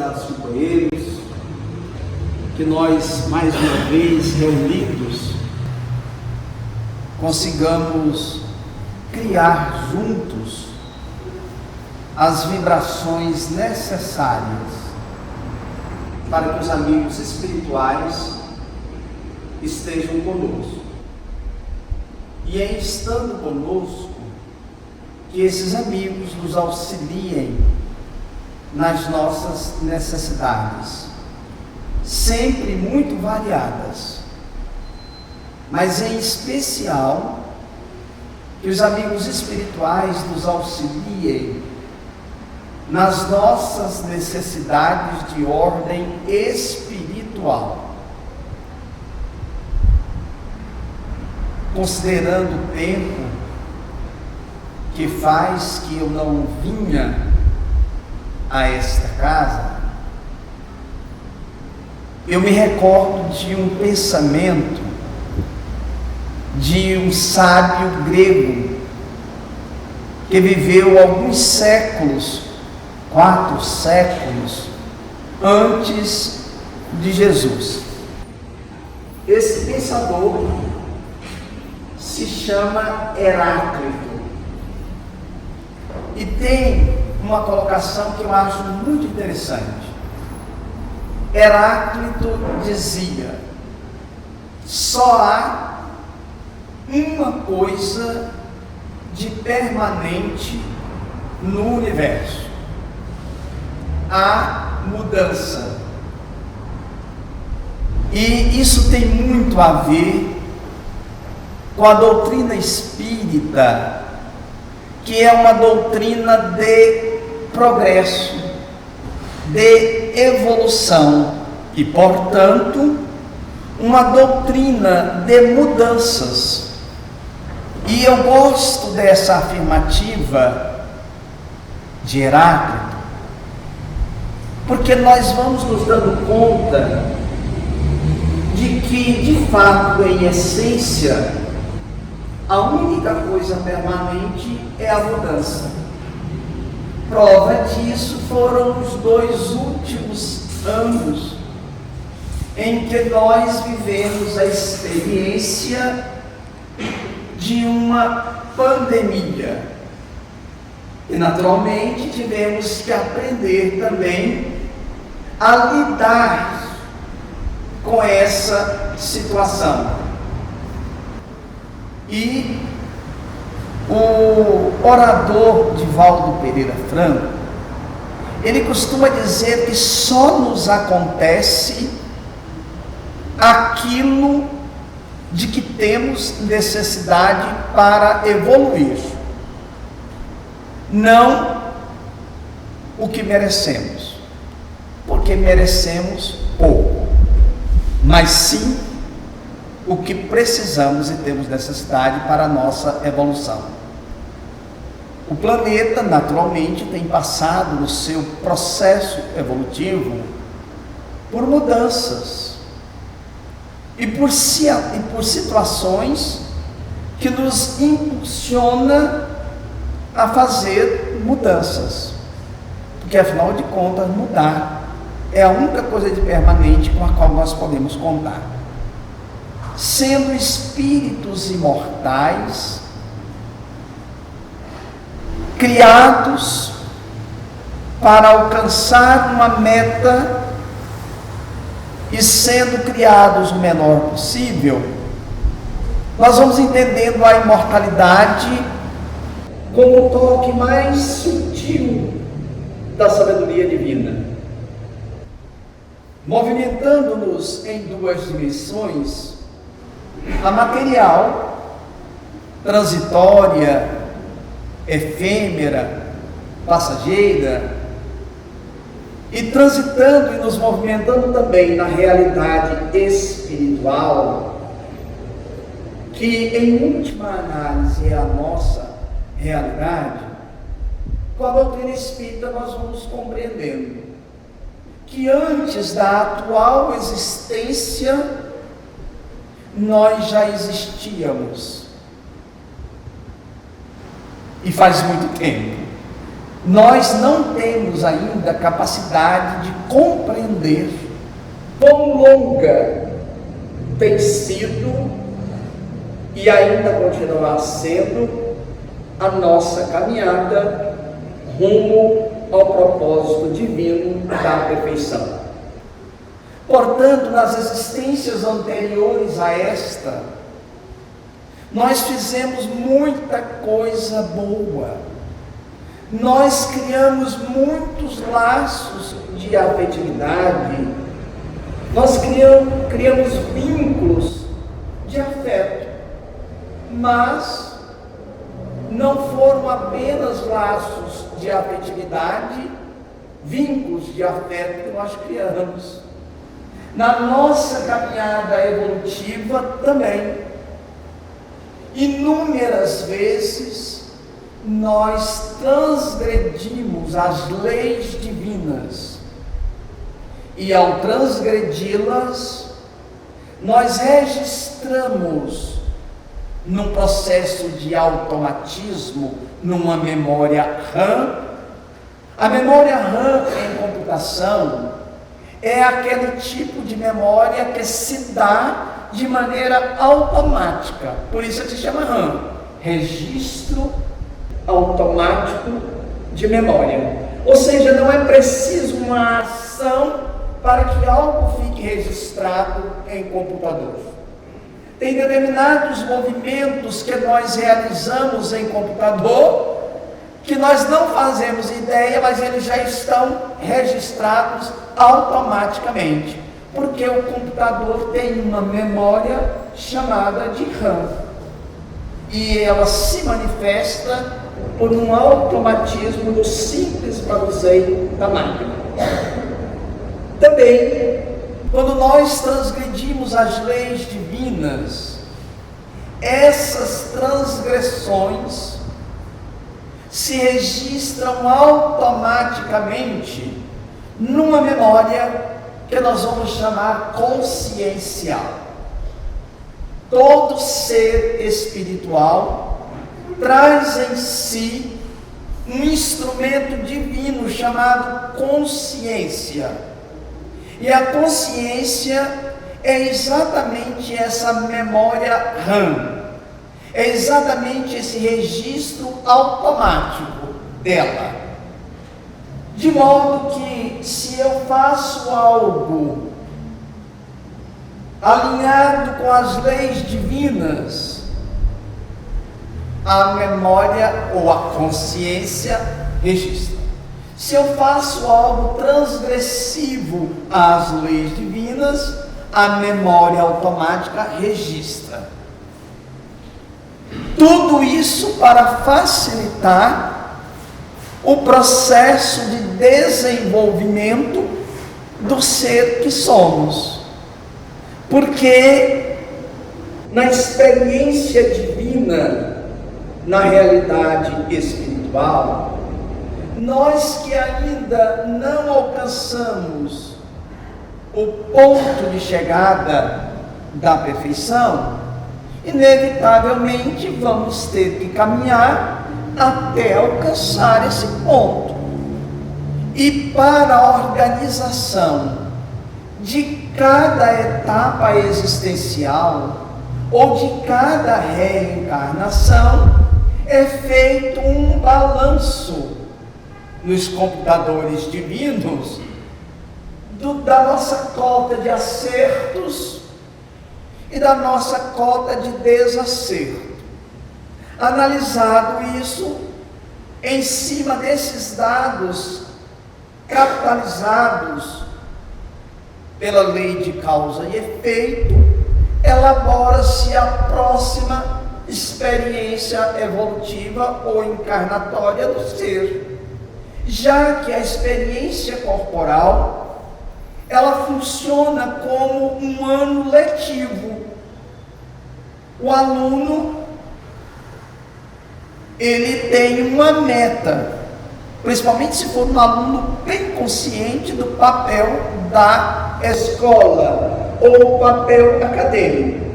prezados companheiros, que nós, mais uma vez reunidos, consigamos criar juntos as vibrações necessárias para que os amigos espirituais estejam conosco. E é estando conosco que esses amigos nos auxiliem nas nossas necessidades, sempre muito variadas, mas em especial que os amigos espirituais nos auxiliem nas nossas necessidades de ordem espiritual, considerando o tempo que faz que eu não vinha a esta casa, eu me recordo de um pensamento de um sábio grego que viveu alguns séculos, 4 séculos antes de Jesus. Esse pensador se chama Heráclito e tem uma colocação que eu acho muito interessante. Heráclito dizia: só há uma coisa de permanente no universo: a mudança. E isso tem muito a ver com a doutrina espírita, que é uma doutrina de progresso, de evolução e, portanto, uma doutrina de mudanças. E eu gosto dessa afirmativa de Heráclito, porque nós vamos nos dando conta de que, de fato, em essência, a única coisa permanente é a mudança. Prova disso foram os 2 últimos anos em que nós vivemos a experiência de uma pandemia. E naturalmente tivemos que aprender também a lidar com essa situação. E o orador Divaldo Pereira Franco, ele costuma dizer que só nos acontece aquilo de que temos necessidade para evoluir, não o que merecemos, porque merecemos pouco, mas sim o que precisamos e temos necessidade para a nossa evolução. O planeta, naturalmente, tem passado no seu processo evolutivo por mudanças e por situações que nos impulsiona a fazer mudanças, porque afinal de contas mudar é a única coisa de permanente com a qual nós podemos contar. Sendo espíritos imortais, criados para alcançar uma meta e sendo criados o menor possível, nós vamos entendendo a imortalidade como o toque mais sutil da sabedoria divina, movimentando-nos em 2 dimensões: a material, transitória, efêmera, passageira, e transitando e nos movimentando também na realidade espiritual, que em última análise é a nossa realidade. Com a doutrina espírita nós vamos compreendendo que antes da atual existência nós já existíamos, e faz muito tempo. nós não temos ainda capacidade de compreender quão longa tem sido e ainda continuará sendo a nossa caminhada rumo ao propósito divino da perfeição. Portanto, nas existências anteriores a esta, nós fizemos muita coisa boa, nós criamos muitos laços de afetividade, nós criamos vínculos de afeto, mas não foram apenas laços de afetividade, vínculos de afeto que nós criamos. Na nossa caminhada evolutiva também, inúmeras vezes nós transgredimos as leis divinas, e ao transgredi-las, nós registramos num processo de automatismo, numa memória RAM. A memória RAM em computação é aquele tipo de memória que se dá de maneira automática, por isso que se chama RAM, registro automático de memória. Ou seja, não é preciso uma ação para que algo fique registrado em computador. Tem determinados movimentos que nós realizamos em computador que nós não fazemos ideia, mas eles já estão registrados automaticamente, porque o computador tem uma memória chamada de RAM, e ela se manifesta por um automatismo do simples manuseio da máquina. Também, quando nós transgredimos as leis divinas, essas transgressões se registram automaticamente numa memória que nós vamos chamar consciencial. Todo ser espiritual traz em si um instrumento divino chamado consciência. E a consciência é exatamente essa memória RAM, é exatamente esse registro automático dela. De modo que, se eu faço algo alinhado com as leis divinas, a memória ou a consciência registra. Se eu faço algo transgressivo às leis divinas, a memória automática registra. Tudo isso para facilitar o processo de desenvolvimento do ser que somos. Porque na experiência divina, na realidade espiritual, nós que ainda não alcançamos o ponto de chegada da perfeição, inevitavelmente vamos ter que caminhar até alcançar esse ponto. E para a organização de cada etapa existencial ou de cada reencarnação, é feito um balanço nos computadores divinos da nossa cota de acertos e da nossa cota de desacerto. Analisado isso, em cima desses dados capitalizados pela lei de causa e efeito, elabora-se a próxima experiência evolutiva ou encarnatória do ser. Já que a experiência corporal, ela funciona como um ano letivo. O aluno, ele tem uma meta, principalmente se for um aluno bem consciente do papel da escola ou o papel acadêmico,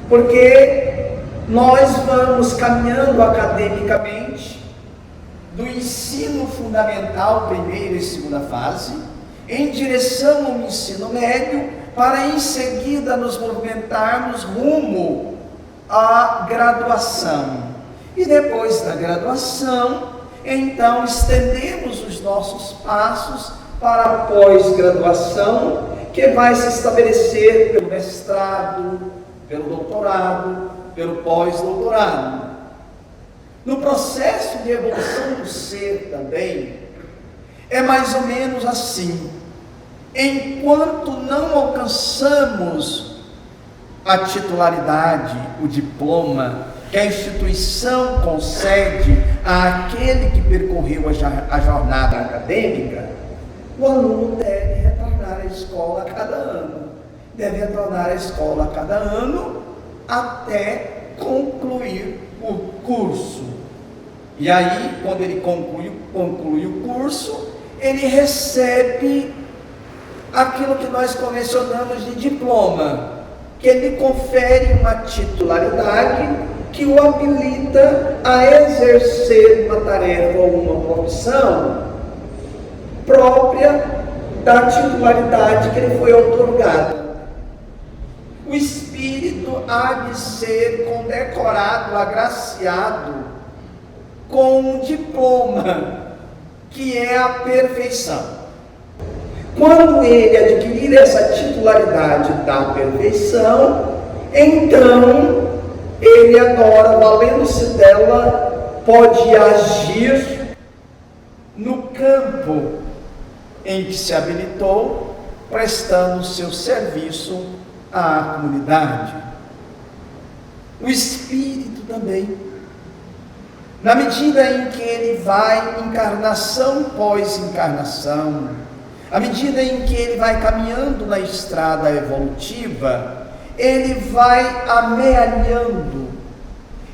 porque nós vamos caminhando academicamente do ensino fundamental, primeira e segunda fase, em direção ao ensino médio, para em seguida nos movimentarmos rumo à graduação. E depois da graduação, então estendemos os nossos passos para a pós-graduação, que vai se estabelecer pelo mestrado, pelo doutorado, pelo pós-doutorado. No processo de evolução do ser também, é mais ou menos assim. Enquanto não alcançamos a titularidade, o diploma que a instituição concede àquele que percorreu a jornada acadêmica, o aluno deve retornar à escola a cada ano. Deve retornar à escola a cada ano até concluir o curso. E aí, quando ele conclui o curso, ele recebe aquilo que nós convencionamos de diploma, que ele confere uma titularidade que o habilita a exercer uma tarefa ou uma profissão própria da titularidade que lhe foi outorgada. O espírito há de ser condecorado, agraciado com um diploma, que é a perfeição. Quando ele adquirir essa titularidade da perfeição, então ele agora, valendo-se dela, pode agir no campo em que se habilitou, prestando seu serviço à comunidade. O espírito também, na medida em que ele vai encarnação pós encarnação, à medida em que ele vai caminhando na estrada evolutiva, ele vai amealhando,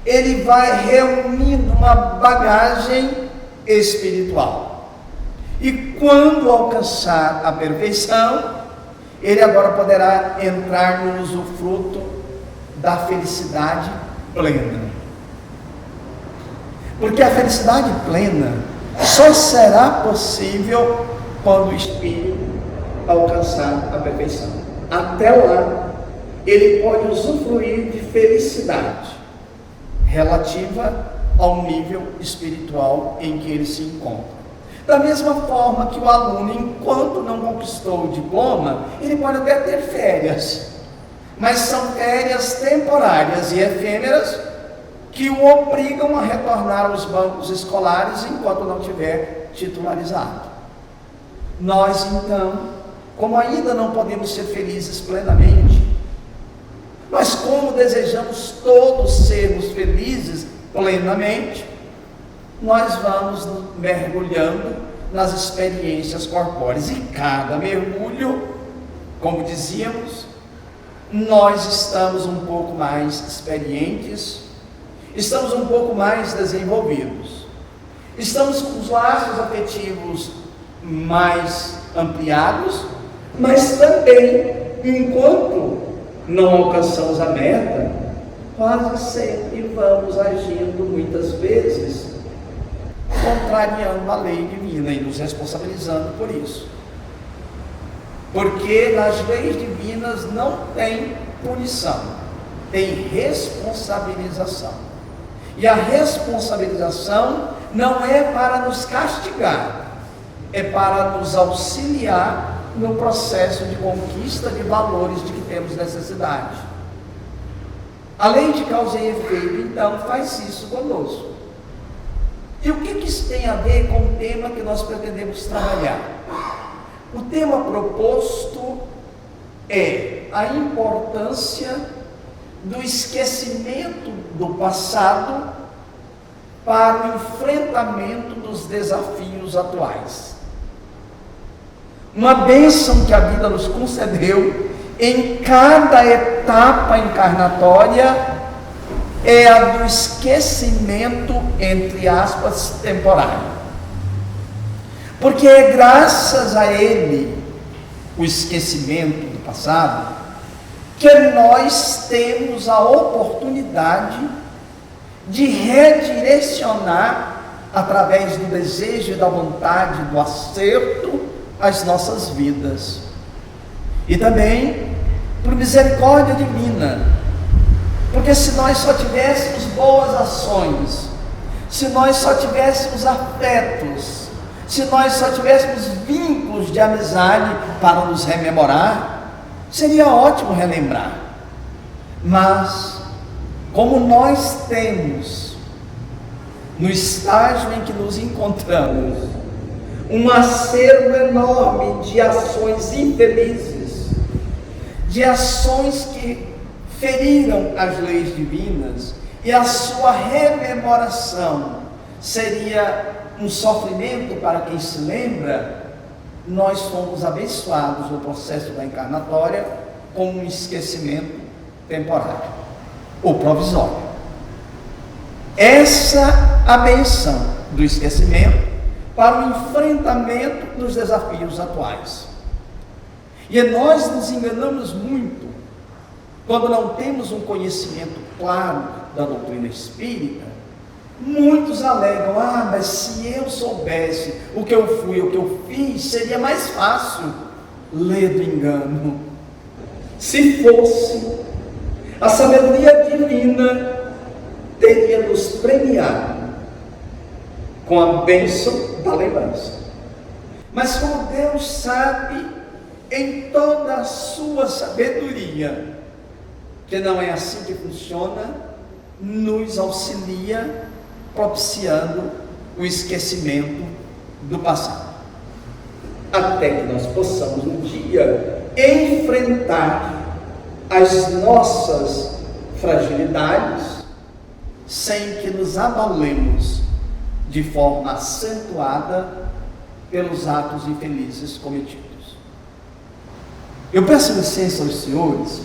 ele vai reunindo uma bagagem espiritual. E quando alcançar a perfeição, ele agora poderá entrar no usufruto da felicidade plena. Porque a felicidade plena só será possível quando o espírito alcançar a perfeição. Até lá, ele pode usufruir de felicidade relativa ao nível espiritual em que ele se encontra. Da mesma forma que o aluno, enquanto não conquistou o diploma, ele pode até ter férias, mas são férias temporárias e efêmeras que o obrigam a retornar aos bancos escolares enquanto não tiver titularizado. Nós, então, como ainda não podemos ser felizes plenamente, mas como desejamos todos sermos felizes plenamente, nós vamos mergulhando nas experiências corpóreas. E cada mergulho, como dizíamos, nós estamos um pouco mais experientes, estamos um pouco mais desenvolvidos, estamos com os laços afetivos mais ampliados, mas também, enquanto não alcançamos a meta, quase sempre vamos agindo muitas vezes contrariando a lei divina e nos responsabilizando por isso. Porque nas leis divinas não tem punição, tem responsabilização. E a responsabilização não é para nos castigar, é para nos auxiliar no processo de conquista de valores de que temos necessidade. A lei de causa e efeito, então, faz isso conosco. E o que isso tem a ver com o tema que nós pretendemos trabalhar? O tema proposto é a importância do esquecimento do passado para o enfrentamento dos desafios atuais. Uma bênção que a vida nos concedeu em cada etapa encarnatória é a do esquecimento, entre aspas, temporário. Porque é graças a ele, o esquecimento do passado, que nós temos a oportunidade de redirecionar através do desejo e da vontade do acerto às nossas vidas. E também por misericórdia divina, porque se nós só tivéssemos boas ações, se nós só tivéssemos afetos, se nós só tivéssemos vínculos de amizade para nos rememorar, seria ótimo relembrar. Mas, como nós temos, no estágio em que nos encontramos, um acervo enorme de ações infelizes, de ações que feriram as leis divinas, e a sua rememoração seria um sofrimento para quem se lembra, nós fomos abençoados no processo da encarnatória com um esquecimento temporário ou provisório. Essa a benção do esquecimento para o enfrentamento dos desafios atuais. E nós nos enganamos muito quando não temos um conhecimento claro da doutrina espírita. Muitos alegam: mas se eu soubesse o que eu fui, o que eu fiz, seria mais fácil. Lê do engano. Se fosse, a sabedoria divina teria nos premiado com a bênção da lembrança. Mas como Deus sabe, em toda a sua sabedoria, que não é assim que funciona, nos auxilia propiciando o esquecimento do passado, até que nós possamos um dia enfrentar as nossas fragilidades sem que nos abalemos de forma acentuada pelos atos infelizes cometidos. Eu peço licença aos senhores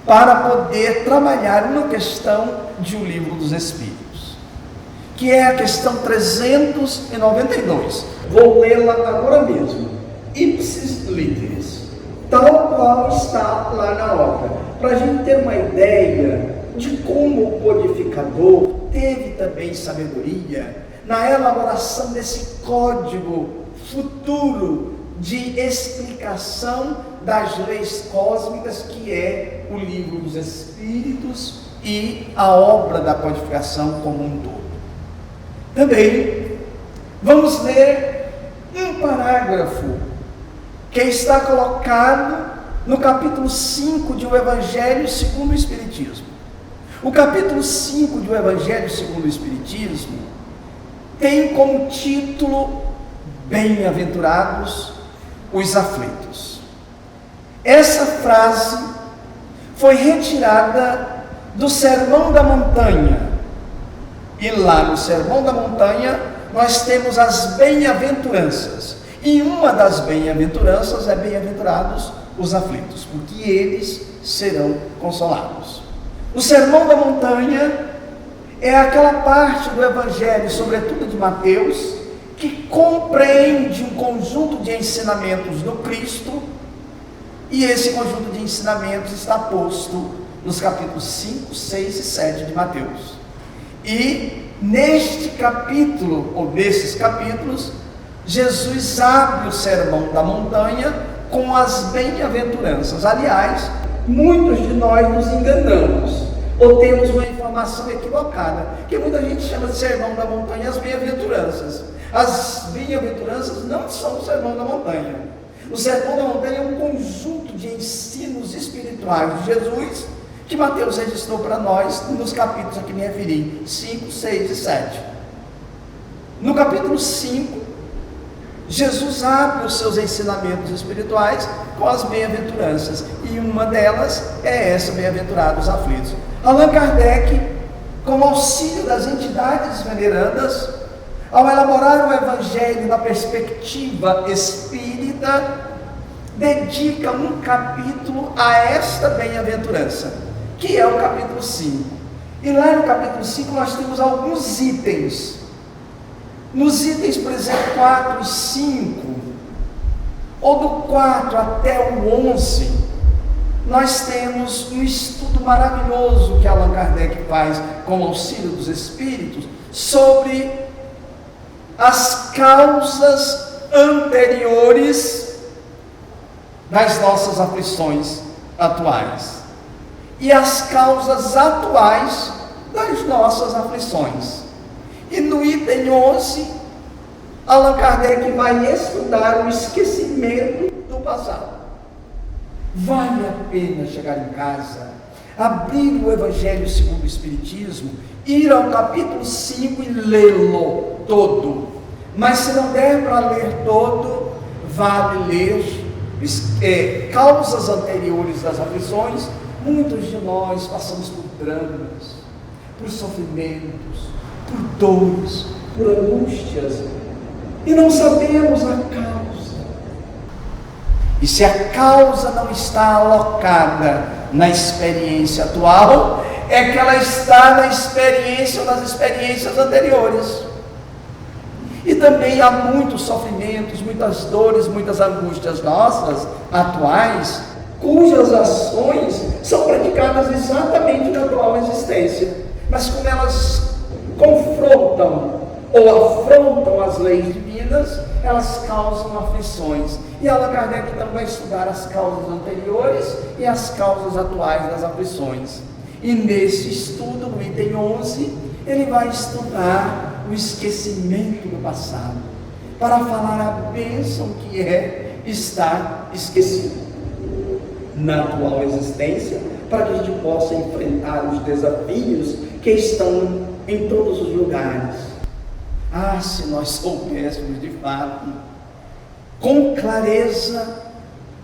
para poder trabalhar uma questão de O Livro dos Espíritos, que é a questão 392. Vou lê-la agora mesmo, ipsis literis, tal qual está lá na obra, para a gente ter uma ideia de como o codificador teve também sabedoria na elaboração desse código futuro de explicação das leis cósmicas, que é o Livro dos Espíritos e a obra da codificação como um todo. Também vamos ler um parágrafo que está colocado no capítulo 5 de O Evangelho segundo o Espiritismo. O capítulo 5 de O Evangelho segundo o Espiritismo tem como título: Bem-aventurados os aflitos. Essa frase foi retirada do Sermão da Montanha, e lá no Sermão da Montanha nós temos as bem-aventuranças, e uma das bem-aventuranças é: bem-aventurados os aflitos, porque eles serão consolados. O Sermão da Montanha é aquela parte do Evangelho, sobretudo de Mateus, que compreende um conjunto de ensinamentos do Cristo, e esse conjunto de ensinamentos está posto nos capítulos 5, 6 e 7 de Mateus. E neste capítulo, ou nesses capítulos, Jesus abre o Sermão da Montanha com as bem-aventuranças. Aliás, muitos de nós nos enganamos, ou temos uma informação equivocada, que muita gente chama de Sermão da Montanha as bem-aventuranças. As bem-aventuranças não são o Sermão da Montanha. O Sermão da Montanha é um conjunto de ensinos espirituais de Jesus, que Mateus registrou para nós nos capítulos a que me referi, 5, 6 e 7. No capítulo 5, Jesus abre os seus ensinamentos espirituais com as bem-aventuranças, e uma delas é essa: bem-aventurados aflitos. Allan Kardec, com auxílio das entidades venerandas, ao elaborar o Evangelho na perspectiva espírita, dedica um capítulo a esta bem-aventurança, que é o capítulo 5. E lá no capítulo 5 nós temos alguns itens. Nos itens, por exemplo, 4 e 5, ou do 4 até o 11, nós temos um estudo maravilhoso que Allan Kardec faz com o auxílio dos Espíritos sobre as causas anteriores das nossas aflições atuais e as causas atuais das nossas aflições. E no item 11, Allan Kardec vai estudar o esquecimento do passado. Vale a pena chegar em casa, abrir o Evangelho segundo o Espiritismo, ir ao capítulo 5 e lê-lo todo. Mas se não der para ler todo, vale ler causas anteriores das aflições. Muitos de nós passamos por dramas, por sofrimentos, por dores, por angústias, e não sabemos a causa. E se a causa não está alocada na experiência atual, é que ela está na experiência ou nas experiências anteriores. E também há muitos sofrimentos, muitas dores, muitas angústias nossas, atuais, cujas ações são praticadas exatamente na atual existência. Mas como elas confrontam ou afrontam as leis divinas, elas causam aflições. E Allan Kardec então vai estudar as causas anteriores e as causas atuais das aflições. E nesse estudo, no item 11, ele vai estudar o esquecimento do passado, para falar a bênção que é estar esquecido na atual existência, para que a gente possa enfrentar os desafios que estão em todos os lugares. Ah, se nós soubéssemos de fato, com clareza,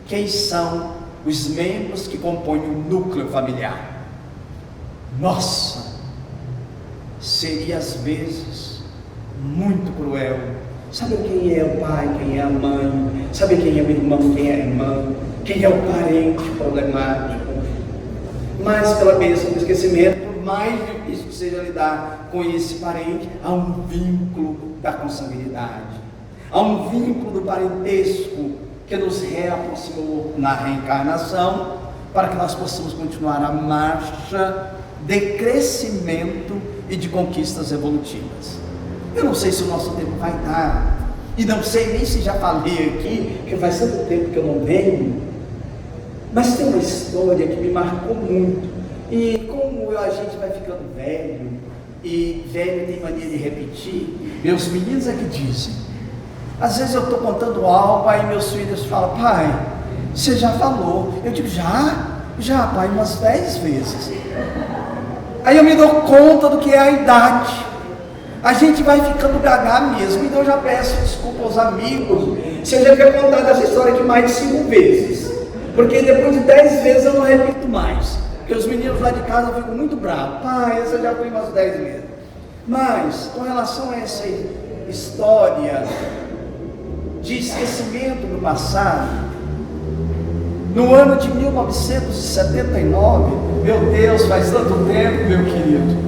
quem são os membros que compõem o núcleo familiar. Nossa, seria às vezes muito cruel saber quem é o pai, quem é a mãe, saber quem é o irmão, quem é a irmã, quem é o parente problemático. Mas pela bênção do esquecimento, por mais difícil que seja lidar com esse parente, há um vínculo da consanguinidade, há um vínculo do parentesco que nos reaproximou na reencarnação, para que nós possamos continuar a marcha de crescimento e de conquistas evolutivas. Eu não sei se o nosso tempo vai dar, e não sei nem se já falei aqui, que faz tanto tempo que eu não venho, mas tem uma história que me marcou muito. E como a gente vai ficando velho, e velho tem mania de repetir, meus meninos é que dizem. Às vezes eu estou contando algo, aí meus filhos falam: pai, você já falou. Eu digo: já pai, umas 10 vezes. Aí eu me dou conta do que é a idade. A gente vai ficando gaga mesmo. Então eu já peço desculpa aos amigos se eu já tiver contado essa história aqui mais de 5 vezes, porque depois de 10 vezes eu não repito mais, porque os meninos lá de casa ficam muito bravos. Pai, essa eu já fui umas 10 vezes. Mas com relação a essa história de esquecimento do passado, no ano de 1979, meu Deus, faz tanto tempo, meu querido,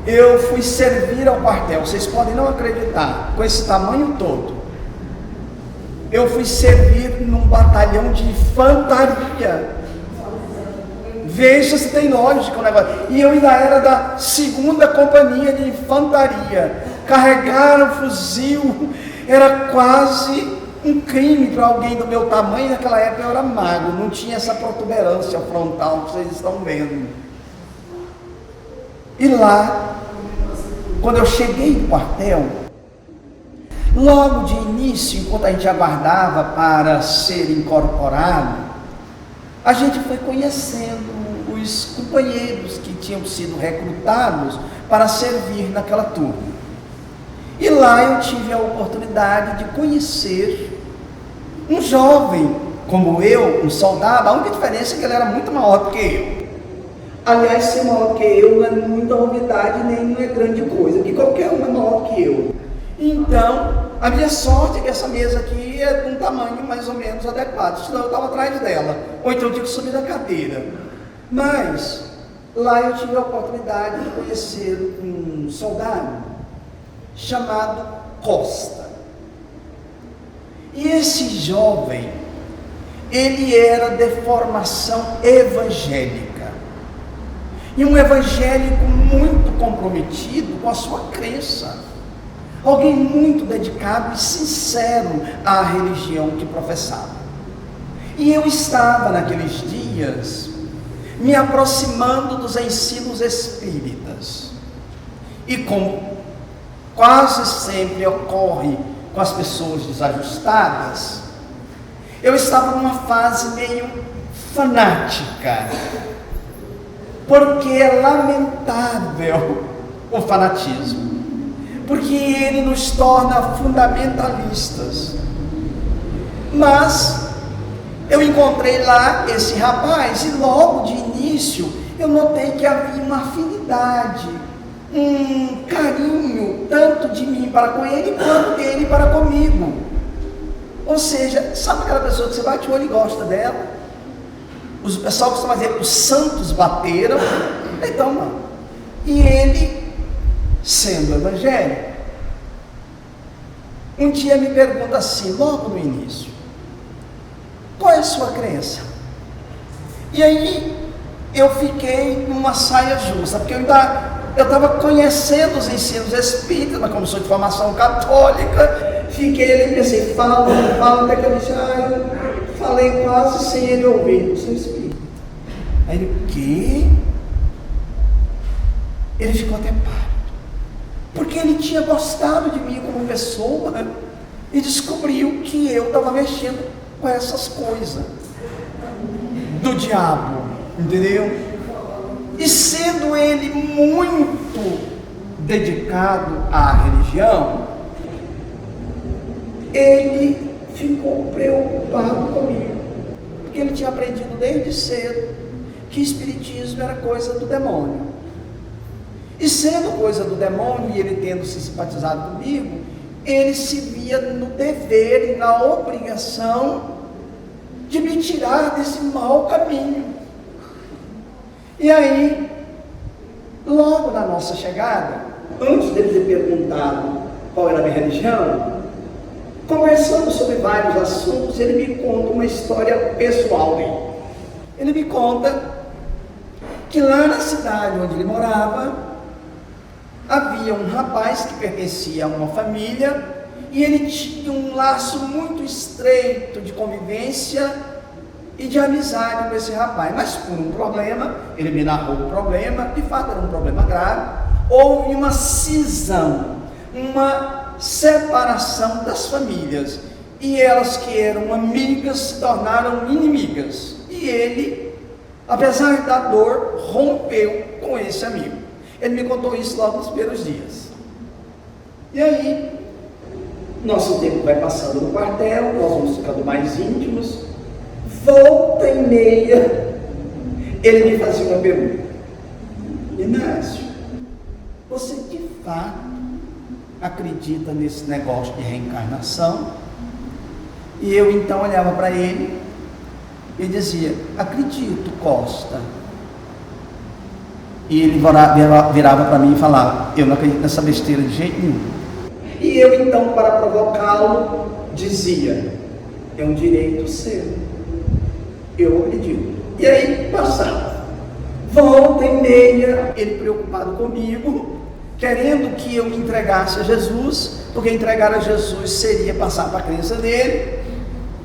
eu fui servir ao quartel. Vocês podem não acreditar, com esse tamanho todo, eu fui servir num batalhão de infantaria. Veja se tem lógica o negócio. E eu ainda era da 2ª companhia de infantaria. Carregar um fuzil era quase um crime para alguém do meu tamanho. Naquela época eu era magro, não tinha essa protuberância frontal que vocês estão vendo. E lá, quando eu cheguei no quartel, logo de início, enquanto a gente aguardava para ser incorporado, a gente foi conhecendo os companheiros que tinham sido recrutados para servir naquela turma. E lá eu tive a oportunidade de conhecer um jovem como eu, um soldado. A única diferença é que ele era muito maior do que eu. Aliás, ser maior do que eu não é muita novidade, nem não é grande coisa, que qualquer um é maior do que eu. Então, a minha sorte é que essa mesa aqui é de um tamanho mais ou menos adequado, senão eu estava atrás dela, ou então eu tinha que subir da cadeira. Mas lá eu tive a oportunidade de conhecer um soldado chamado Costa. E esse jovem, ele era de formação evangélica, e um evangélico muito comprometido com a sua crença. alguém muito dedicado e sincero à religião que professava. E eu estava naqueles dias me aproximando dos ensinos espíritas. E como quase sempre ocorre com as pessoas desajustadas, eu estava numa fase meio fanática, porque é lamentável o fanatismo, porque ele nos torna fundamentalistas. Mas eu encontrei lá esse rapaz e logo de início eu notei que havia uma afinidade, um carinho, tanto de mim para com ele, quanto dele para comigo. Ou seja, sabe aquela pessoa que você bate o olho e gosta dela? O pessoal costuma dizer, os santos bateram, então não. E ele, sendo evangélico, um dia me pergunta assim, logo no início, qual é a sua crença? E aí eu fiquei numa saia justa, porque eu estava conhecendo os ensinos espíritas, mas como sou de formação católica, fiquei ali e pensei, fala, até que eu disse, eu falei quase sem ele ouvir, eu sou espírita. Aí ele, o quê? Ele ficou até pálido, porque ele tinha gostado de mim como pessoa e descobriu que eu estava mexendo com essas coisas do diabo, entendeu? E sendo ele muito dedicado à religião, ele ficou preocupado comigo, porque ele tinha aprendido desde cedo que espiritismo era coisa do demônio. E sendo coisa do demônio, e ele tendo se simpatizado comigo, ele se via no dever e na obrigação de me tirar desse mau caminho. E aí, logo na nossa chegada, antes dele ter perguntado qual era a minha religião, conversando sobre vários assuntos, ele me conta uma história pessoal dele. Ele me conta que lá na cidade onde ele morava, havia um rapaz que pertencia a uma família e ele tinha um laço muito estreito de convivência e de amizade com esse rapaz, mas por um problema, ele me narrou o problema, de fato era um problema grave, houve uma cisão, uma separação das famílias, e elas que eram amigas se tornaram inimigas, e ele, apesar da dor, rompeu com esse amigo. Ele me contou isso logo nos primeiros dias. E aí, nosso tempo vai passando no quartel, nós vamos ficando mais íntimos. Volta e meia, ele me fazia uma pergunta: Inácio, você de fato acredita nesse negócio de reencarnação? E eu então olhava para ele e dizia: acredito, Costa. E ele virava para mim e falava: eu não acredito nessa besteira de jeito nenhum. E eu então, para provocá-lo, dizia: é um direito seu, eu acredito. E aí passava, volta e meia, ele preocupado comigo, querendo que eu me entregasse a Jesus, porque entregar a Jesus seria passar para a crença dele.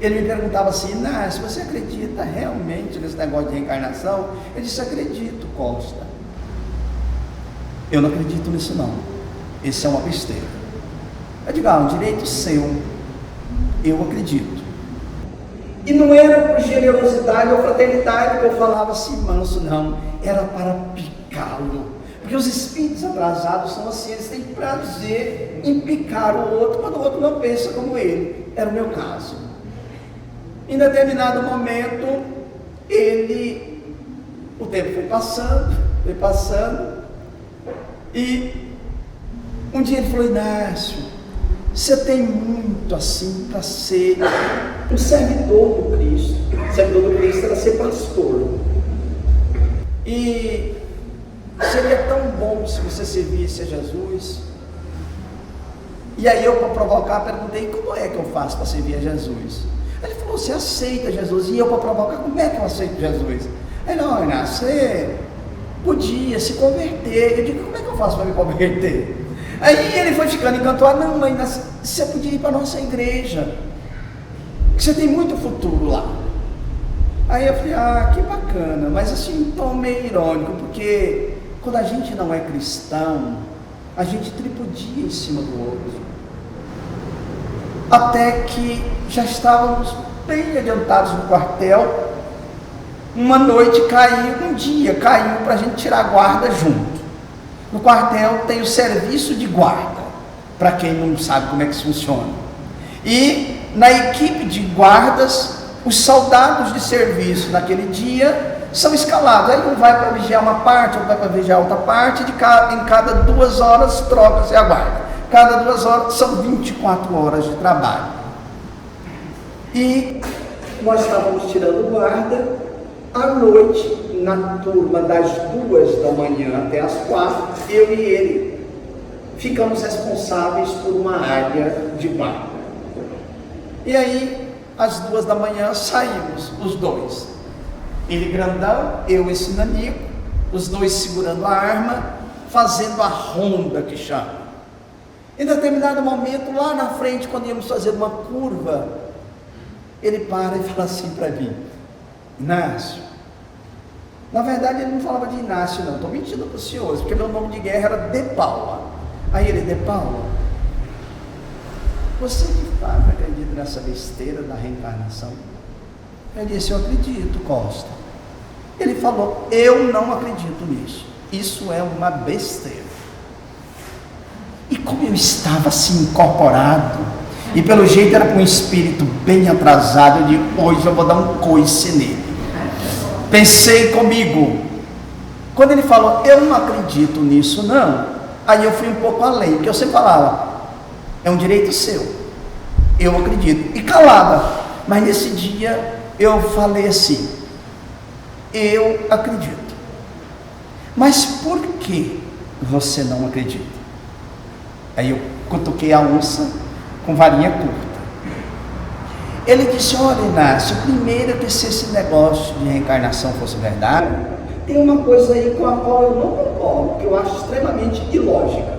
Ele me perguntava assim: Inácio, você acredita realmente nesse negócio de reencarnação? Eu disse: acredito, Costa. Eu não acredito nisso não, isso é uma besteira. Eu digo: um direito seu, eu acredito. E não era por generosidade ou fraternidade que eu falava assim manso, não, era para picá-lo, porque os espíritos atrasados são assim, eles têm prazer em picar o outro, quando o outro não pensa como ele. Era o meu caso. Em determinado momento, o tempo foi passando, e um dia ele falou: Inácio, você tem muito assim para ser um servidor do Cristo. O servidor do Cristo era ser pastor. E seria tão bom se você servisse a Jesus. E aí eu, para provocar, perguntei: como é que eu faço para servir a Jesus? Ele falou: você aceita Jesus. E eu, para provocar, como é que eu aceito Jesus? Ele: não, Inácio, você podia se converter. Eu digo: como é que eu faço para me converter? Aí ele foi ficando encantado. Não, mãe, você podia ir para a nossa igreja, que você tem muito futuro lá. Aí eu falei, que bacana, mas assim, um tom meio irônico, porque quando a gente não é cristão, a gente tripudia em cima do outro. Até que já estávamos bem adiantados no quartel, uma noite um dia caiu para a gente tirar a guarda junto. No quartel tem o serviço de guarda, para quem não sabe como é que isso funciona. E na equipe de guardas, os soldados de serviço naquele dia são escalados. Aí um vai para vigiar uma parte, outro vai para vigiar outra parte, em cada 2 horas troca-se a guarda. Cada 2 horas são 24 horas de trabalho. E nós estávamos tirando guarda à noite, na turma das 2 da manhã até as 4, eu e ele ficamos responsáveis por uma área de guarda. E aí, às 2 da manhã, saímos, os dois. Ele grandão, eu esse nanico, os dois segurando a arma, fazendo a ronda que chama. Em determinado momento, lá na frente, quando íamos fazer uma curva, ele para e fala assim para mim, Inácio. Na verdade, ele não falava de Inácio, não, estou mentindo para os senhores, porque meu nome de guerra era De Paula. Aí ele, De Paula, você de fato acredita nessa besteira da reencarnação? Eu disse, eu acredito, Costa. Ele falou, eu não acredito nisso, isso é uma besteira. E como eu estava assim incorporado, e pelo jeito era com um espírito bem atrasado, eu digo, hoje eu vou dar um coice nele. Pensei comigo, quando ele falou, eu não acredito nisso não, aí eu fui um pouco além, porque eu sempre falava, é um direito seu, eu acredito, e calava, mas nesse dia eu falei assim, eu acredito, mas por que você não acredita? Aí eu cutuquei a onça com varinha curta. Ele disse, olha Inácio, primeiro que se esse negócio de reencarnação fosse verdade, tem uma coisa aí com a qual eu não concordo, que eu acho extremamente ilógica.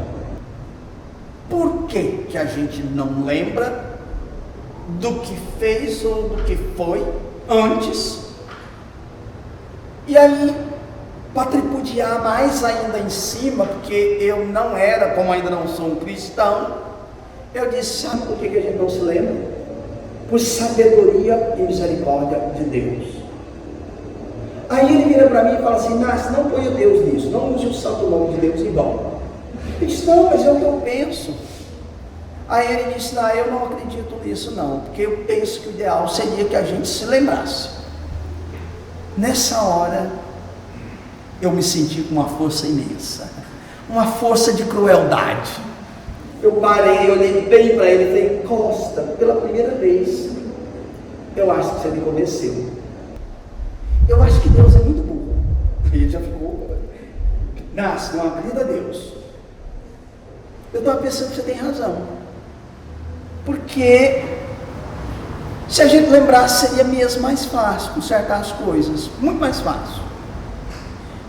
Por que que a gente não lembra do que fez ou do que foi antes? E aí, para tripudiar mais ainda em cima, porque eu não era, como ainda não sou um cristão, eu disse, sabe por que que a gente não se lembra? Por sabedoria e misericórdia de Deus. Aí ele vira para mim e fala assim, Inácio, não ponha Deus nisso, não use o santo nome de Deus em vão. Eu disse, não, mas é o que eu penso. Aí ele disse, não, eu não acredito nisso não, porque eu penso que o ideal seria que a gente se lembrasse. Nessa hora, eu me senti com uma força imensa, uma força de crueldade. Eu parei, olhei bem para ele e falei, Costa, pela primeira vez, eu acho que você me convenceu. Eu acho que Deus é muito burro. E ele já ficou, Inácio, não acredita a Deus. Eu estava pensando que você tem razão. Porque se a gente lembrasse, seria mesmo mais fácil consertar as coisas, muito mais fácil.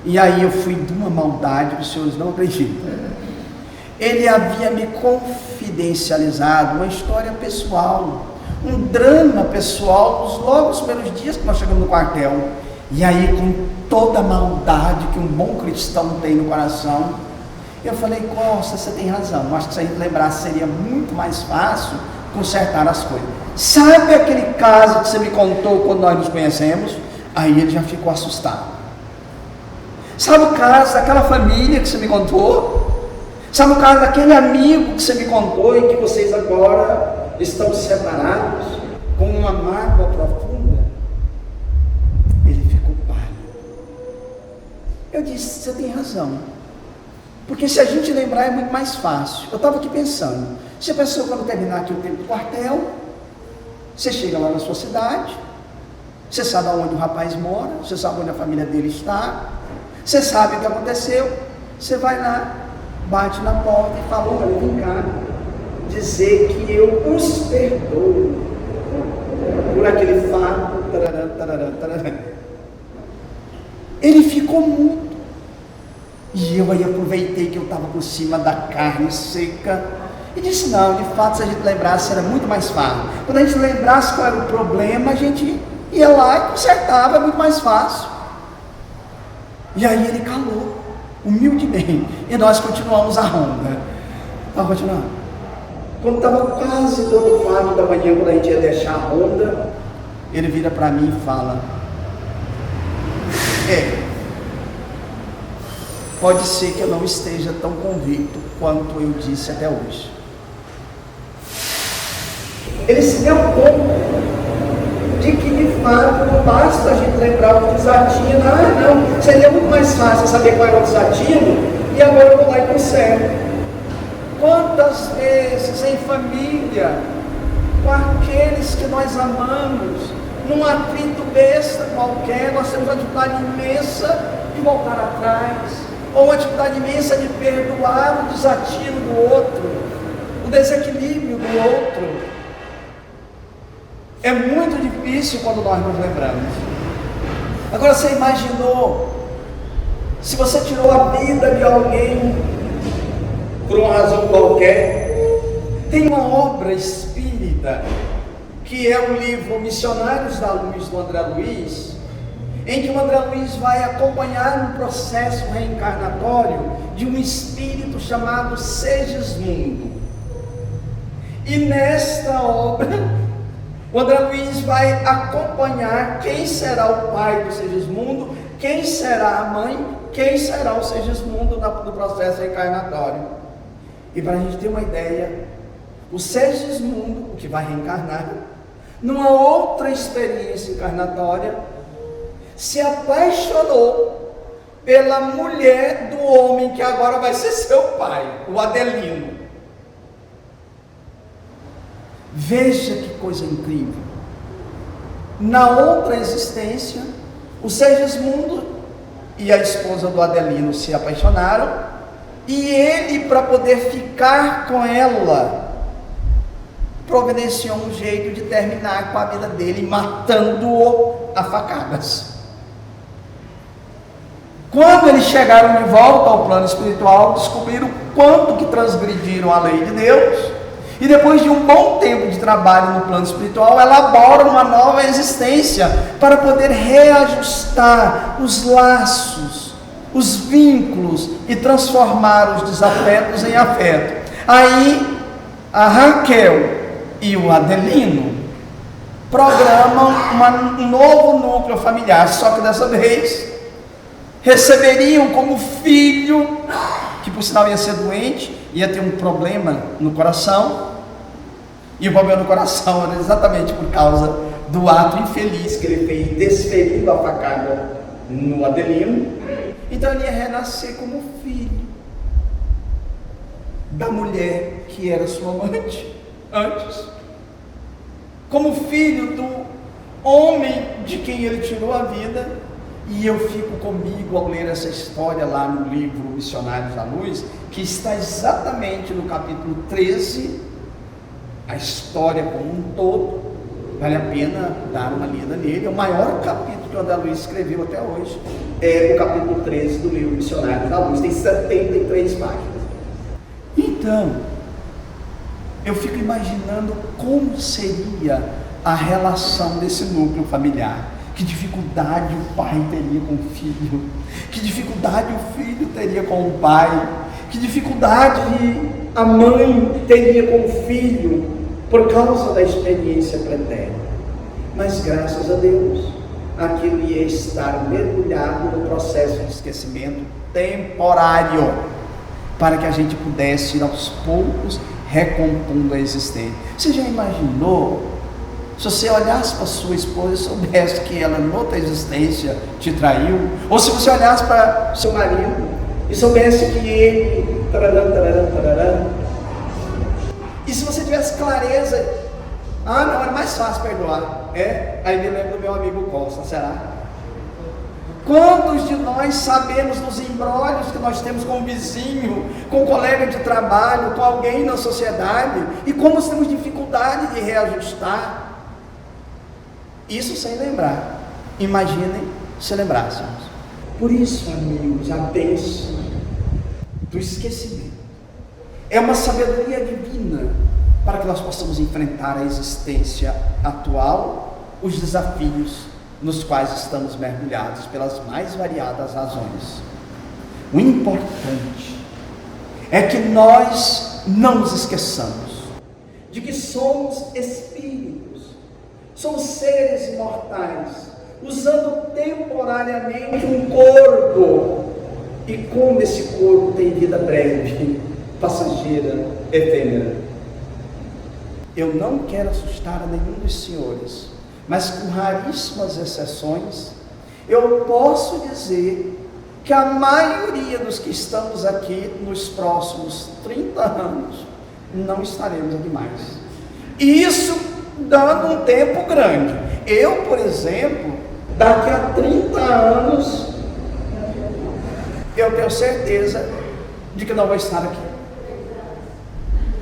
E aí eu fui de uma maldade que os senhores não acreditam. Ele havia me confidencializado uma história pessoal, um drama pessoal, logo nos primeiros dias que nós chegamos no quartel. E aí, com toda a maldade que um bom cristão tem no coração, eu falei, Costa, você tem razão, acho que se a gente lembrasse seria muito mais fácil consertar as coisas. Sabe aquele caso que você me contou quando nós nos conhecemos? Aí ele já ficou assustado. Sabe o caso daquela família que você me contou? Sabe o caso daquele amigo que você me contou e que vocês agora estão separados com uma mágoa profunda? Ele ficou pálido. Eu disse, você tem razão. Porque se a gente lembrar é muito mais fácil. Eu estava aqui pensando, você pensou quando terminar aqui o tempo do quartel, você chega lá na sua cidade, você sabe onde o rapaz mora, você sabe onde a família dele está, você sabe o que aconteceu, você vai lá, bate na porta e fala, olha, vem cá, dizer que eu os perdoo por aquele fato, tarará, tarará, tarará. Ele ficou mudo. E eu aí aproveitei que eu estava por cima da carne seca e disse, não, de fato, se a gente lembrasse era muito mais fácil. Quando a gente lembrasse qual era o problema, a gente ia lá e consertava, é muito mais fácil. E aí ele calou, humildemente, e nós continuamos a ronda. Vamos continuar. Quando estava quase dando 4 da manhã, quando a gente ia deixar a ronda, ele vira para mim e fala, pode ser que eu não esteja tão convicto quanto eu disse até hoje. Ele se deu conta de que, de fato, não basta a gente lembrar o desatino. Não, seria muito mais fácil saber qual é o desatino, e agora eu vou lá e conserto. Quantas vezes em família, com aqueles que nós amamos, num atrito besta qualquer, nós temos uma dificuldade imensa de voltar atrás, ou uma dificuldade imensa de perdoar o desatino do outro, o desequilíbrio do outro. É muito difícil quando nós nos lembramos. Agora, você imaginou, se você tirou a vida de alguém por uma razão qualquer? Tem uma obra espírita, que é o livro Missionários da Luz, do André Luiz, em que o André Luiz vai acompanhar um processo reencarnatório de um espírito chamado Segismundo. E nesta obra, o André Luiz vai acompanhar quem será o pai do Segismundo, quem será a mãe, quem será o Segismundo no processo reencarnatório. E para a gente ter uma ideia, o Segismundo, o que vai reencarnar, numa outra experiência encarnatória, se apaixonou pela mulher do homem que agora vai ser seu pai, o Adelino. Veja que coisa incrível. Na outra existência, o Segismundo e a esposa do Adelino se apaixonaram, e ele, para poder ficar com ela, providenciou um jeito de terminar com a vida dele, matando-o a facadas. Quando eles chegaram de volta ao plano espiritual, descobriram quanto que transgrediram a lei de Deus, e depois de um bom tempo de trabalho no plano espiritual, elaboram uma nova existência para poder reajustar os laços, os vínculos e transformar os desafetos em afeto. Aí a Raquel e o Adelino programam um novo núcleo familiar, só que dessa vez receberiam como filho, que por sinal ia ser doente, ia ter um problema no coração, e o problema no coração era exatamente por causa do ato infeliz que ele fez, desferindo a facada no Adelino. Então ele ia renascer como filho da mulher que era sua amante antes, como filho do homem de quem ele tirou a vida. E eu fico comigo ao ler essa história lá no livro Missionários da Luz, que está exatamente no capítulo 13, a história como um todo. Vale a pena dar uma lida nele, é o maior capítulo que o André Luiz escreveu até hoje, é o capítulo 13 do livro Missionários da Luz, tem 73 páginas. Então, eu fico imaginando como seria a relação desse núcleo familiar. Que dificuldade o pai teria com o filho, que dificuldade o filho teria com o pai, que dificuldade a mãe teria com o filho, por causa da experiência pretérita. Mas graças a Deus, aquilo ia estar mergulhado no processo de esquecimento temporário, para que a gente pudesse ir aos poucos recompondo a existência. Você já imaginou? Se você olhasse para sua esposa e soubesse que ela, em outra existência, te traiu, ou se você olhasse para seu marido e soubesse que ele, e se você tivesse clareza, não, era mais fácil perdoar, aí me lembro do meu amigo Costa, será? Quantos de nós sabemos dos embrólios que nós temos com o vizinho, com o colega de trabalho, com alguém na sociedade, e como nós temos dificuldade de reajustar? Isso sem lembrar. Imaginem se lembrássemos. Por isso, amigos, a bênção do esquecimento. É uma sabedoria divina para que nós possamos enfrentar a existência atual, os desafios nos quais estamos mergulhados pelas mais variadas razões. O importante é que nós não nos esqueçamos de que somos espíritos, somos seres imortais, usando temporariamente um corpo, e como esse corpo tem vida breve, passageira, efêmera. Eu não quero assustar a nenhum dos senhores, mas com raríssimas exceções, eu posso dizer que a maioria dos que estamos aqui nos próximos 30 anos, não estaremos aqui mais. E isso dando um tempo grande. Eu, por exemplo, daqui a 30 anos, eu tenho certeza de que não vou estar aqui.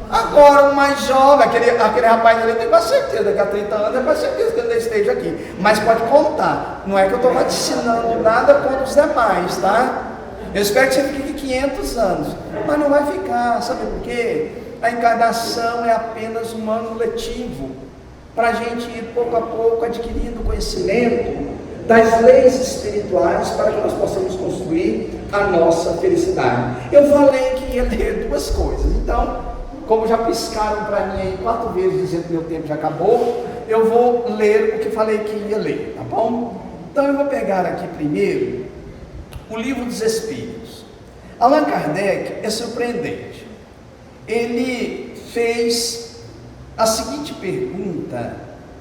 Agora, o mais jovem, aquele rapaz ali, tem quase certeza, daqui a 30 anos, é quase certeza que ele não esteja aqui. Mas pode contar, não é que eu estou vaticinando nada contra os demais, tá? Eu espero que você fique aqui 500 anos, mas não vai ficar, sabe por quê? A encarnação é apenas um ano letivo, para a gente ir pouco a pouco adquirindo conhecimento das leis espirituais, para que nós possamos construir a nossa felicidade. Eu falei que ia ler duas coisas, então, como já piscaram para mim aí 4 vezes dizendo que meu tempo já acabou, eu vou ler o que falei que ia ler, tá bom? Então eu vou pegar aqui primeiro o Livro dos Espíritos. Allan Kardec é surpreendente. Ele fez a seguinte pergunta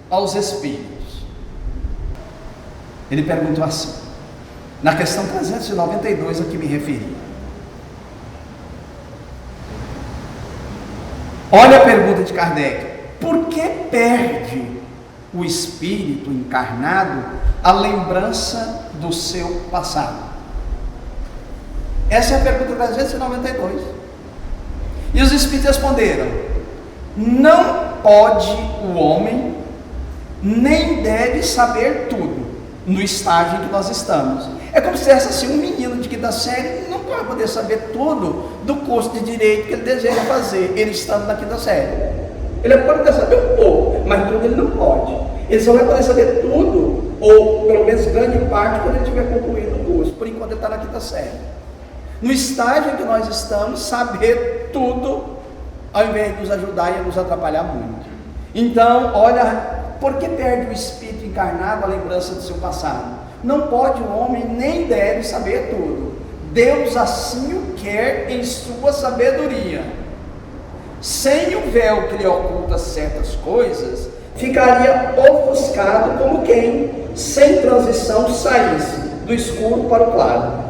aos espíritos. Ele perguntou assim, na questão 392 a que me referi. Olha a pergunta de Kardec: por que perde o espírito encarnado a lembrança do seu passado? Essa é a pergunta 392. E os espíritos responderam: não pode o homem, nem deve saber tudo no estágio em que nós estamos. É como se fosse assim, um menino de quinta série não vai poder saber tudo do curso de direito que ele deseja fazer, ele estando na quinta série. Ele pode poder saber um pouco, mas tudo ele não pode. Ele só vai poder saber tudo, ou pelo menos grande parte, quando ele tiver concluído o curso. Por enquanto ele está na quinta série. No estágio em que nós estamos, saber tudo, ao invés de nos ajudar, ia nos atrapalhar muito. Então, olha, por que perde o espírito encarnado a lembrança do seu passado? Não pode o homem, nem deve saber tudo. Deus assim o quer em sua sabedoria. Sem o véu que lhe oculta certas coisas, ficaria ofuscado como quem, sem transição, saísse do escuro para o claro.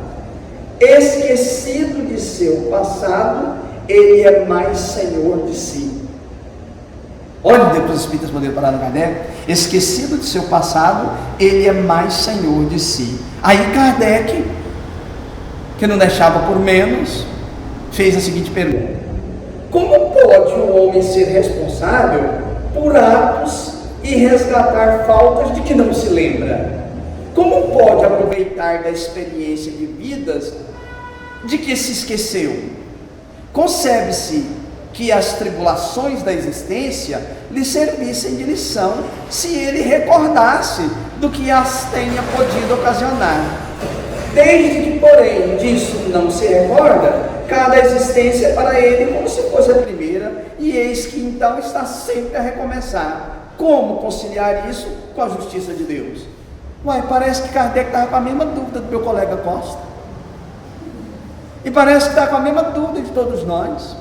Esquecido de seu passado, ele é mais senhor de si. Olha, depois os espíritas poderam parar no Kardec. Esquecido de seu passado, ele é mais senhor de si. Aí Kardec, que não deixava por menos, fez a seguinte pergunta: como pode um homem ser responsável por atos e resgatar faltas de que não se lembra? Como pode aproveitar da experiência de vidas de que se esqueceu? Concebe-se que as tribulações da existência lhe servissem de lição, se ele recordasse do que as tenha podido ocasionar. Desde que, porém, disso não se recorda, cada existência é para ele como se fosse a primeira, e eis que então está sempre a recomeçar. Como conciliar isso com a justiça de Deus? Uai, parece que Kardec estava com a mesma dúvida do meu colega Costa, e parece que está com a mesma dúvida de todos nós.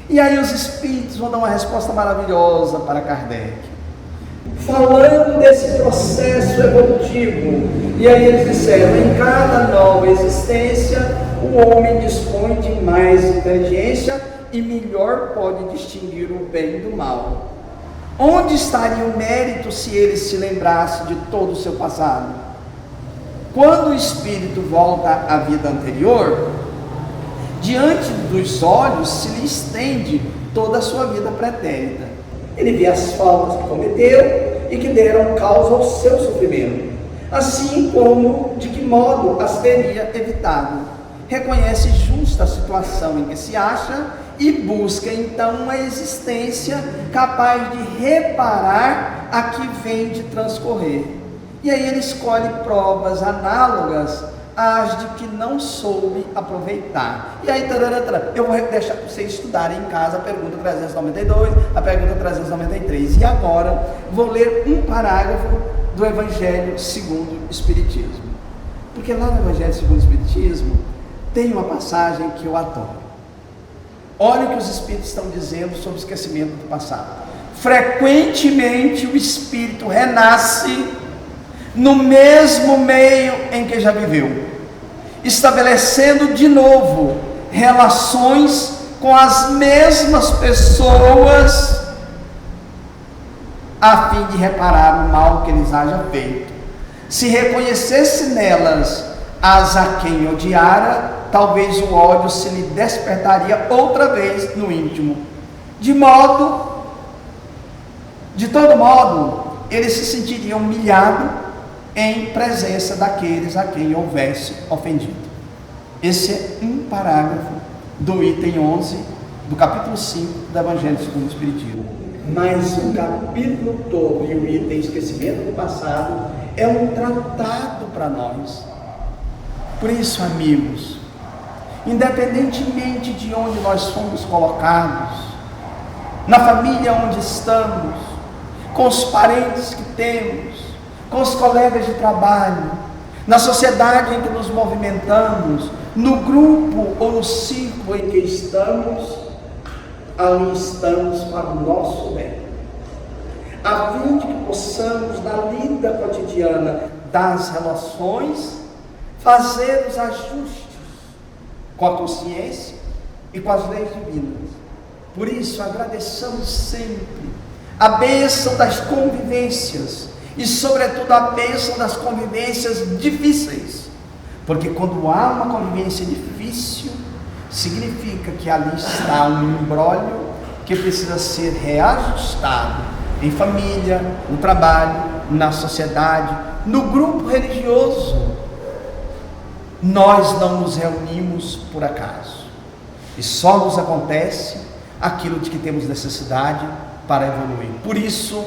E aí os espíritos vão dar uma resposta maravilhosa para Kardec, falando desse processo evolutivo. E aí eles disseram: em cada nova existência, o homem dispõe de mais inteligência e melhor pode distinguir o bem do mal. Onde estaria o mérito se ele se lembrasse de todo o seu passado? Quando o espírito volta à vida anterior, diante dos olhos se lhe estende toda a sua vida pretérita. Ele vê as faltas que cometeu e que deram causa ao seu sofrimento, assim como de que modo as teria evitado. reconhece justa a situação em que se acha e busca então uma existência capaz de reparar a que vem de transcorrer. E aí ele escolhe provas análogas às de que não soube aproveitar. E aí, eu vou deixar para vocês estudarem em casa a pergunta 392, a pergunta 393. E agora vou ler um parágrafo do Evangelho segundo o Espiritismo. Porque lá no Evangelho segundo o Espiritismo tem uma passagem que eu adoro. Olha o que os Espíritos estão dizendo sobre o esquecimento do passado. Frequentemente o Espírito renasce no mesmo meio em que já viveu, estabelecendo de novo relações com as mesmas pessoas, a fim de reparar o mal que lhes haja feito. Se reconhecesse nelas as a quem odiara, talvez o ódio se lhe despertaria outra vez no íntimo, de todo modo, ele se sentiria humilhado em presença daqueles a quem houvesse ofendido. Esse é um parágrafo do item 11 do capítulo 5 do Evangelho segundo o Espiritismo. Mas o capítulo todo e o item esquecimento do passado é um tratado para nós. Por isso, amigos, independentemente de onde nós fomos colocados, na família onde estamos, com os parentes que temos, com os colegas de trabalho, na sociedade em que nos movimentamos, no grupo ou no círculo em que estamos, ali estamos para o nosso bem, a fim de que possamos, na lida cotidiana das relações, fazer os ajustes com a consciência e com as leis divinas. Por isso, agradeçamos sempre a bênção das convivências e, sobretudo, a bênção das convivências difíceis, porque quando há uma convivência difícil, significa que ali está um imbróglio que precisa ser reajustado em família, no trabalho, na sociedade, no grupo religioso. Nós não nos reunimos por acaso, e só nos acontece aquilo de que temos necessidade para evoluir. Por isso,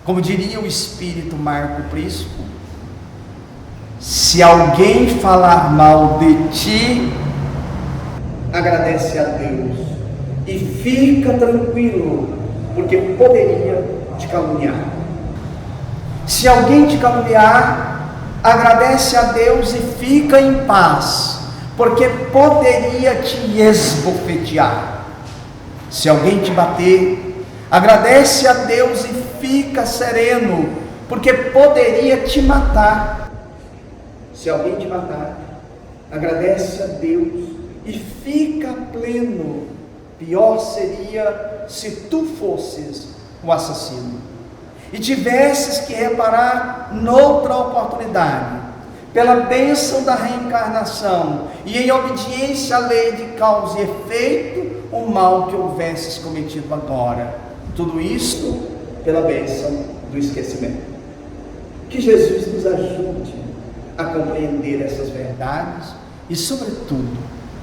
como diria o espírito Marco Prisco, se alguém falar mal de ti, agradece a Deus e fica tranquilo, porque poderia te caluniar. Se alguém te caluniar, agradece a Deus e fica em paz, porque poderia te esbofetear. Se alguém te bater, agradece a Deus e fica sereno, porque poderia te matar. Se alguém te matar, agradece a Deus e fica pleno. Pior seria se tu fosses o assassino e tivesses que reparar noutra oportunidade, pela bênção da reencarnação e em obediência à lei de causa e efeito, o mal que houvesses cometido agora. Tudo isto pela bênção do esquecimento. Que Jesus nos ajude a compreender essas verdades e, sobretudo,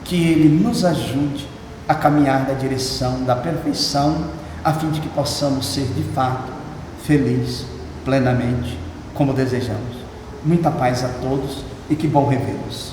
que Ele nos ajude a caminhar na direção da perfeição, a fim de que possamos ser de fato felizes plenamente, como desejamos. Muita paz a todos e que bom revê-los.